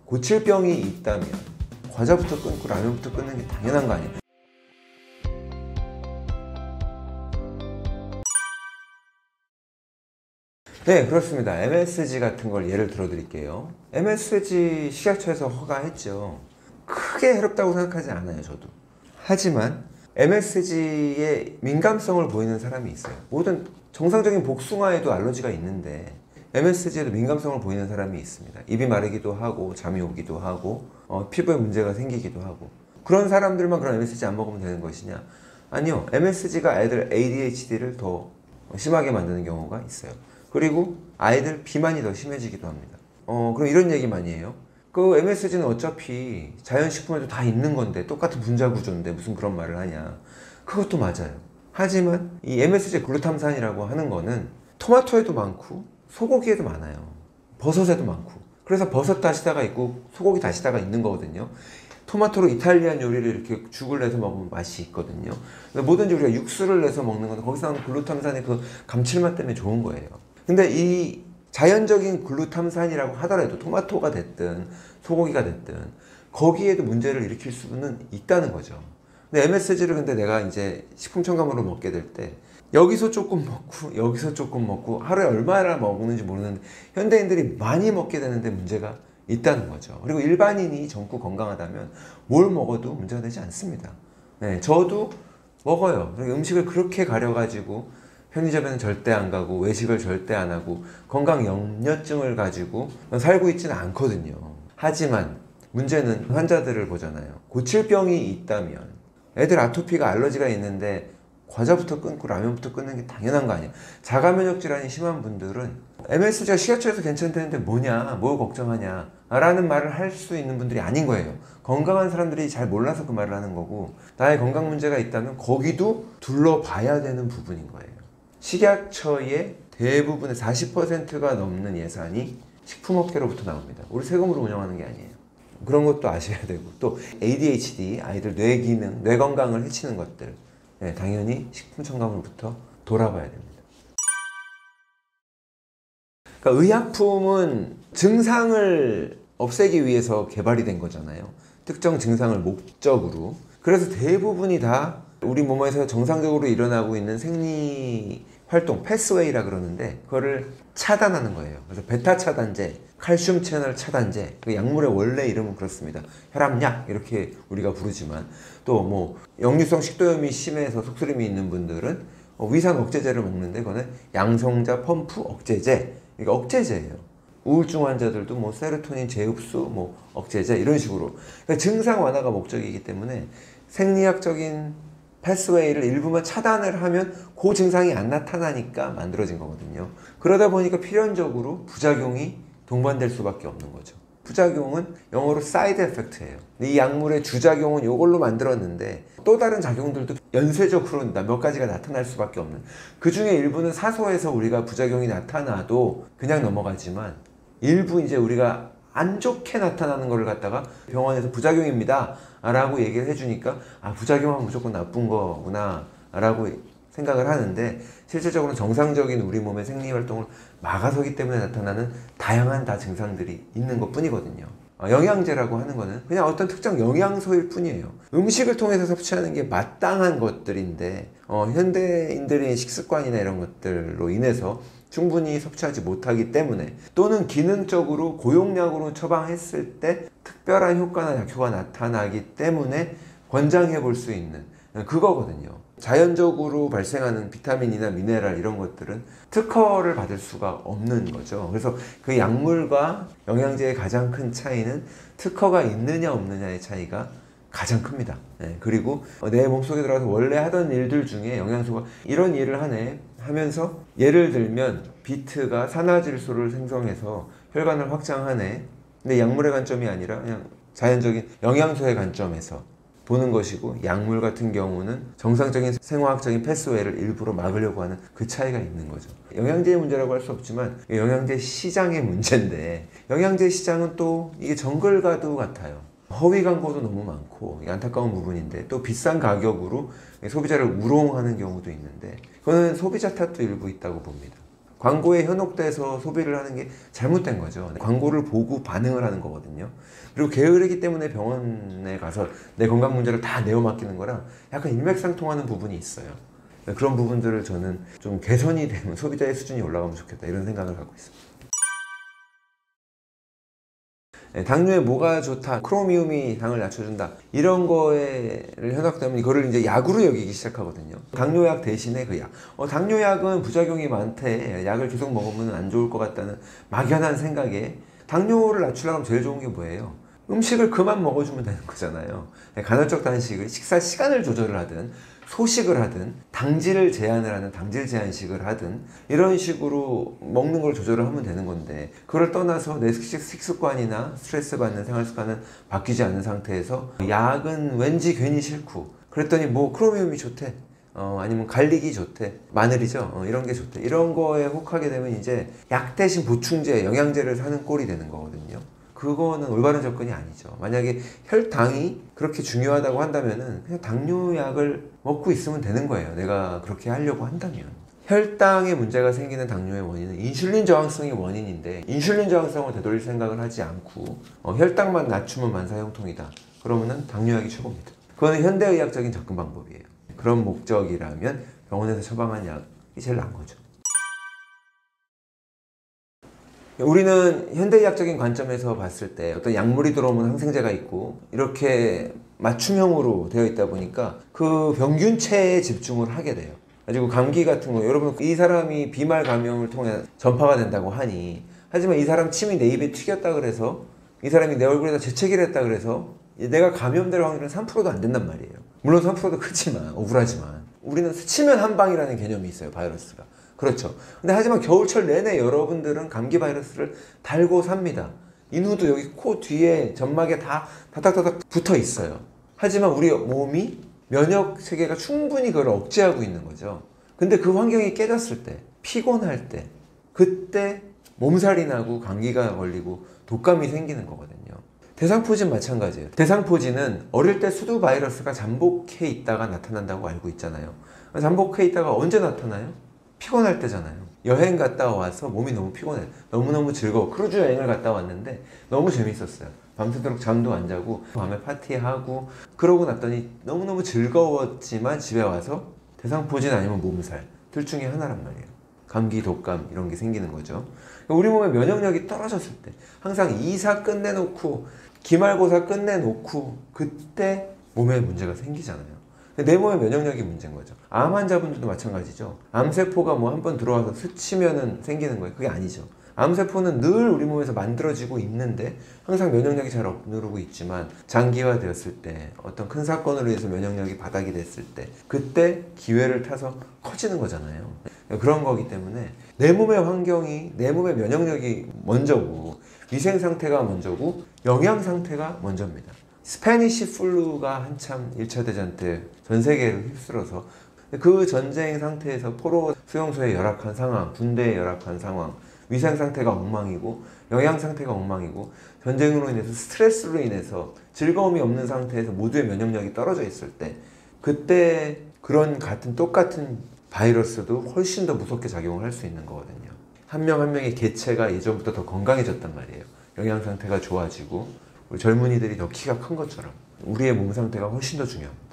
고칠 병이 있다면 과자부터 끊고 라면부터 끊는 게 당연한 거 아니에요? 네, 그렇습니다. MSG 같은 걸 예를 들어 드릴게요. MSG 식약처에서 허가했죠. 크게 해롭다고 생각하지 않아요, 저도. 하지만 MSG에 민감성을 보이는 사람이 있어요. 모든 정상적인 복숭아에도 알러지가 있는데 MSG에도 민감성을 보이는 사람이 있습니다. 입이 마르기도 하고 잠이 오기도 하고 피부에 문제가 생기기도 하고, 그런 사람들만 그런 MSG 안 먹으면 되는 것이냐? 아니요. MSG가 애들 ADHD를 더 심하게 만드는 경우가 있어요. 그리고 아이들 비만이 더 심해지기도 합니다. 그럼 이런 얘기 많이 해요. 그 MSG는 어차피 자연식품에도 다 있는 건데 똑같은 분자 구조인데 무슨 그런 말을 하냐. 그것도 맞아요. 하지만 이 MSG 글루탐산이라고 하는 거는 토마토에도 많고 소고기에도 많아요. 버섯에도 많고. 그래서 버섯 다시다가 있고 소고기 다시다가 있는 거거든요. 토마토로 이탈리안 요리를 이렇게 죽을 내서 먹으면 맛이 있거든요. 뭐든지 우리가 육수를 내서 먹는 건 거기서 나오는 글루탐산의 그 감칠맛 때문에 좋은 거예요. 근데 이 자연적인 글루탐산이라고 하더라도 토마토가 됐든 소고기가 됐든 거기에도 문제를 일으킬 수는 있다는 거죠. 근데 MSG를 근데 내가 이제 식품 첨가물로 먹게 될 때 여기서 조금 먹고 여기서 조금 먹고 하루에 얼마나 먹는지 모르는데 현대인들이 많이 먹게 되는데 문제가 있다는 거죠. 그리고 일반인이 전부 건강하다면 뭘 먹어도 문제가 되지 않습니다. 네, 저도 먹어요. 음식을 그렇게 가려가지고 편의점에는 절대 안 가고 외식을 절대 안 하고 건강 염려증을 가지고 살고 있지는 않거든요. 하지만 문제는 환자들을 보잖아요. 고칠 병이 있다면 애들 아토피가 알러지가 있는데 과자부터 끊고 라면부터 끊는 게 당연한 거 아니야. 자가면역 질환이 심한 분들은 MSG가 식약처에서 괜찮다는데 뭐냐, 뭘 걱정하냐 라는 말을 할 수 있는 분들이 아닌 거예요. 건강한 사람들이 잘 몰라서 그 말을 하는 거고, 나의 건강 문제가 있다면 거기도 둘러봐야 되는 부분인 거예요. 식약처의 대부분의 40%가 넘는 예산이 식품업계로부터 나옵니다. 우리 세금으로 운영하는 게 아니에요. 그런 것도 아셔야 되고, 또 ADHD, 아이들 뇌 기능, 뇌 건강을 해치는 것들, 네, 당연히 식품 첨가물부터 돌아봐야 됩니다. 그러니까 의약품은 증상을 없애기 위해서 개발이 된 거잖아요. 특정 증상을 목적으로. 그래서 대부분이 다 우리 몸에서 정상적으로 일어나고 있는 생리 활동, 패스웨이라 그러는데 그거를 차단하는 거예요. 그래서 베타 차단제, 칼슘 채널 차단제, 그 약물의 원래 이름은 그렇습니다. 혈압약 이렇게 우리가 부르지만, 또 뭐 역류성 식도염이 심해서 속쓰림이 있는 분들은 위산 억제제를 먹는데 그거는 양성자 펌프 억제제, 이게 억제제예요. 우울증 환자들도 뭐 세로토닌 재흡수 뭐 억제제 이런 식으로. 그러니까 증상 완화가 목적이기 때문에 생리학적인 패스웨이를 일부만 차단을 하면 그 증상이 안 나타나니까 만들어진 거거든요. 그러다 보니까 필연적으로 부작용이 동반될 수밖에 없는 거죠. 부작용은 영어로 사이드 에펙트예요. 이 약물의 주작용은 이걸로 만들었는데 또 다른 작용들도 연쇄적으로 몇 가지가 나타날 수밖에 없는, 그 중에 일부는 사소해서 우리가 부작용이 나타나도 그냥 넘어가지만, 일부 이제 우리가 안 좋게 나타나는 거를 갖다가 병원에서 부작용입니다 라고 얘기를 해주니까 부작용은 무조건 나쁜 거구나 라고 생각을 하는데, 실질적으로는 정상적인 우리 몸의 생리활동을 막아서기 때문에 나타나는 다양한 증상들이 있는 것 뿐이거든요. 영양제라고 하는 거는 그냥 어떤 특정 영양소일 뿐이에요. 음식을 통해서 섭취하는 게 마땅한 것들인데 현대인들의 식습관이나 이런 것들로 인해서 충분히 섭취하지 못하기 때문에, 또는 기능적으로 고용량으로 처방했을 때 특별한 효과나 약효가 나타나기 때문에 권장해 볼 수 있는 그거거든요. 자연적으로 발생하는 비타민이나 미네랄 이런 것들은 특허를 받을 수가 없는 거죠. 그래서 그 약물과 영양제의 가장 큰 차이는 특허가 있느냐 없느냐의 차이가 가장 큽니다. 네, 그리고 내 몸속에 들어가서 원래 하던 일들 중에 영양소가 이런 일을 하네 하면서, 예를 들면 비트가 산화질소를 생성해서 혈관을 확장하네. 근데 약물의 관점이 아니라 그냥 자연적인 영양소의 관점에서 보는 것이고, 약물 같은 경우는 정상적인 생화학적인 패스웨이를 일부러 막으려고 하는 그 차이가 있는 거죠. 영양제의 문제라고 할 수 없지만 영양제 시장의 문제인데, 영양제 시장은 또 이게 정글과도 같아요. 허위 광고도 너무 많고 안타까운 부분인데, 또 비싼 가격으로 소비자를 우롱하는 경우도 있는데, 그거는 소비자 탓도 일부 있다고 봅니다. 광고에 현혹돼서 소비를 하는 게 잘못된 거죠. 광고를 보고 반응을 하는 거거든요. 그리고 게으르기 때문에 병원에 가서 내 건강 문제를 다 내어 맡기는 거랑 약간 일맥상통하는 부분이 있어요. 그런 부분들을 저는 좀 개선이 되면 소비자의 수준이 올라가면 좋겠다 이런 생각을 갖고 있습니다. 당뇨에 뭐가 좋다, 크로미움이 당을 낮춰준다 이런 거에를 현혹되면 이거를 이제 약으로 여기기 시작하거든요. 당뇨약 대신에 그 약. 당뇨약은 부작용이 많대. 약을 계속 먹으면 안 좋을 것 같다는 막연한 생각에 당뇨를 낮추려면 제일 좋은 게 뭐예요? 음식을 그만 먹어주면 되는 거잖아요. 간헐적 단식을 식사 시간을 조절을 하든 소식을 하든 당질을 제한을 하는 당질 제한식을 하든 이런 식으로 먹는 걸 조절을 하면 되는 건데 그걸 떠나서 내 식습관이나 스트레스 받는 생활 습관은 바뀌지 않는 상태에서 약은 왠지 괜히 싫고 그랬더니 뭐 크로미움이 좋대 아니면 갈릭이 좋대 마늘이죠 이런 게 좋대 이런 거에 혹하게 되면 이제 약 대신 보충제 영양제를 사는 꼴이 되는 거거든요. 그거는 올바른 접근이 아니죠. 만약에 혈당이 그렇게 중요하다고 한다면은 그냥 당뇨약을 먹고 있으면 되는 거예요. 내가 그렇게 하려고 한다면. 혈당에 문제가 생기는 당뇨의 원인은 인슐린 저항성이 원인인데 인슐린 저항성을 되돌릴 생각을 하지 않고 혈당만 낮추면 만사형통이다. 그러면은 당뇨약이 최고입니다. 그거는 현대의학적인 접근 방법이에요. 그런 목적이라면 병원에서 처방한 약이 제일 나은 거죠. 우리는 현대의학적인 관점에서 봤을 때 어떤 약물이 들어오면 항생제가 있고 이렇게 맞춤형으로 되어 있다 보니까 그 병균체에 집중을 하게 돼요. 그리고 감기 같은 거 여러분 이 사람이 비말 감염을 통해 전파가 된다고 하니 하지만 이 사람 침이 내 입에 튀겼다 그래서 이 사람이 내 얼굴에다 재채기를 했다 그래서 내가 감염될 확률은 3%도 안 된단 말이에요. 물론 3%도 크지만 억울하지만 우리는 스치면 한 방이라는 개념이 있어요. 바이러스가. 그렇죠. 근데 하지만 겨울철 내내 여러분들은 감기 바이러스를 달고 삽니다. 인후도 여기 코 뒤에 점막에 다 다닥다닥 붙어 있어요. 하지만 우리 몸이 면역 체계가 충분히 그걸 억제하고 있는 거죠. 근데 그 환경이 깨졌을 때, 피곤할 때, 그때 몸살이 나고 감기가 걸리고 독감이 생기는 거거든요. 대상포진 마찬가지예요. 대상포진은 어릴 때 수두 바이러스가 잠복해 있다가 나타난다고 알고 있잖아요. 잠복해 있다가 언제 나타나요? 피곤할 때잖아요. 여행 갔다 와서 몸이 너무 피곤해. 너무너무 즐거워. 크루즈 여행을 갔다 왔는데 너무 재밌었어요. 밤새도록 잠도 안 자고 밤에 파티하고 그러고 났더니 너무너무 즐거웠지만 집에 와서 대상포진 아니면 몸살 둘 중에 하나란 말이에요. 감기, 독감 이런 게 생기는 거죠. 우리 몸의 면역력이 떨어졌을 때 항상 이사 끝내놓고 기말고사 끝내놓고 그때 몸에 문제가 생기잖아요. 내 몸의 면역력이 문제인 거죠. 암 환자분들도 마찬가지죠. 암세포가 뭐 한번 들어와서 스치면은 생기는 거예요. 그게 아니죠. 암세포는 늘 우리 몸에서 만들어지고 있는데 항상 면역력이 잘 억누르고 있지만 장기화 되었을 때 어떤 큰 사건으로 인해서 면역력이 바닥이 됐을 때 그때 기회를 타서 커지는 거잖아요. 그런 거기 때문에 내 몸의 환경이 내 몸의 면역력이 먼저고 위생 상태가 먼저고 영양 상태가 먼저입니다. 스페니시 플루가 한참 1차 대전 때 전 세계를 휩쓸어서 그 전쟁 상태에서 포로 수용소에 열악한 상황, 군대에 열악한 상황, 위생 상태가 엉망이고 영양 상태가 엉망이고 전쟁으로 인해서 스트레스로 인해서 즐거움이 없는 상태에서 모두의 면역력이 떨어져 있을 때 그때 그런 똑같은 바이러스도 훨씬 더 무섭게 작용을 할 수 있는 거거든요. 한 명 한 명의 개체가 예전부터 더 건강해졌단 말이에요. 영양 상태가 좋아지고 우리 젊은이들이 더 키가 큰 것처럼 우리의 몸 상태가 훨씬 더 중요합니다.